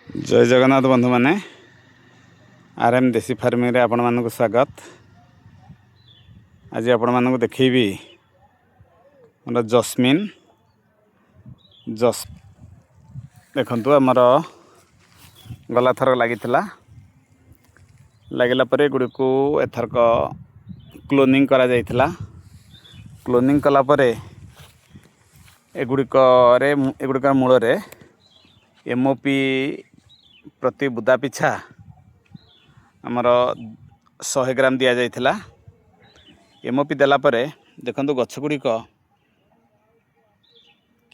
जय जगन्नाथ बंधु मैंने आरएम देसी फार्मिंग रे आपण मानक स्वागत। आज आपण मानक देखी मोर जस्मिन देखंतु आमर गला थर लगिला परे गुडी को एथरक क्लोनिंग करा जायथिला। क्लोनिंग कला परे एगुड़िकर मूल रे एमओपी प्रति बुदा पिछा आमर 100 ग्राम दिया जायथिला। एमओपी देला परे देखंतु गछ गुड़िक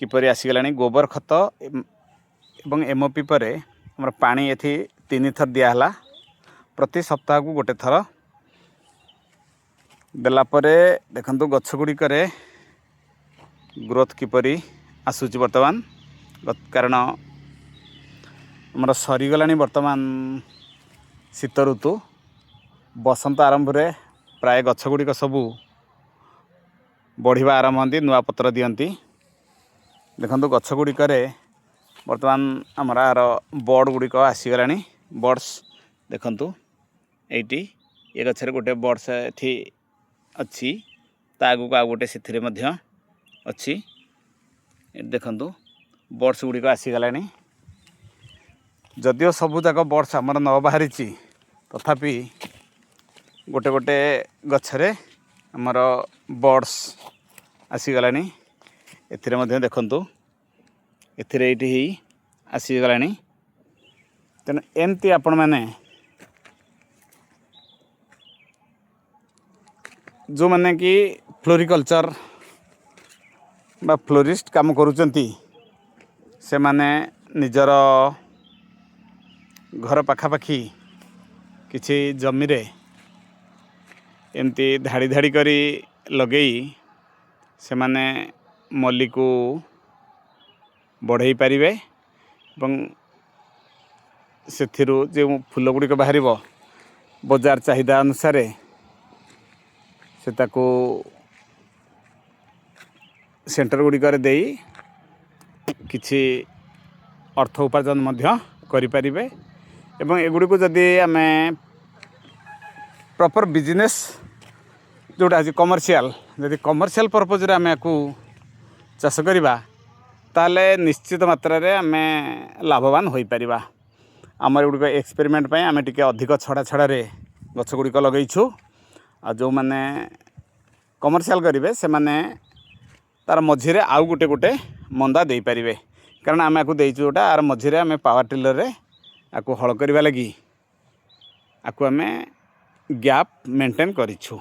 किपरि आसीगलानी। गोबर खत एवं एमओपी परे आमर पानी एथि 3 थर दिया हला। प्रति सप्ताह को गोटे थर देला परे देखंतु गछ गुड़िकरे ग्रोथ किपरि आसुची वर्तमान। कारण आमर सरीगलानी वर्तमान शीत ऋतु। बसंत आरंभ रे प्राय गछ गुड़िक सबू बढ़िया आरंभ होती, नुआ पत्र दियंती। देखंतु गछ गुड़िकरे वर्तमान आमर बर्ड गुड़िक आसीगलानी। बर्ड्स देखंतु एटी ये गछरे गोटे बर्ड्स एठी अच्छी, ता आगु को आ गोटे सिथिरे मध्य अच्छी। देखंतु बर्ड्स गुड़िक आसीगलानी। जदिओ सबू जाक बर्ड्स आमर न बाहरी तथापि गोटे गोटे गछरे आमर बर्ड्स आसीगलानी। एथिरे मध्य देखंतु एथिरे एटी ही आसीगलानी। तेणु एमती आपण मैंने जो मैंने कि फ्लोरिकल्चर बा फ्लोरिस्ट काम करूचंती से माने निजर घर पाखापाखी किछि जमी रे एमती धाड़ी धाड़ी करी लगेई से माने मल्ली को बढ़ई पारिबे एवं सेथिरु जे फूल गुड़िक बाहर बजार चाहिदा अनुसार से ताको सेंटर गुड़िकर दे किछि अर्थ उपार्जन मध्य करि परिबे। एवं एगुड़ी को जदि आमे प्रॉपर बिजनेस जोटा आज कमर्शियल जदि कमर्शियल पर्पज रे आमे को चाष करिबा ताले निश्चित मात्रा रे आमे लाभवान होई परिबा। आमर गुड़िक एक्सपेरिमेंट पय आमे टिके अधिक छड़ा छड़ा रे गछ गुड़िक लगैछु। आ जो माने कमर्शियल करिवे से माने तार मझिरे आउ गोटे गोटे मंदा दे पारिबे। कारण आमे आकु देइछु जोटा आर मझिरे आमे पावर टिलर रे आकु हल करिबा लागि आकु आमे गैप मेंटेन करिछु।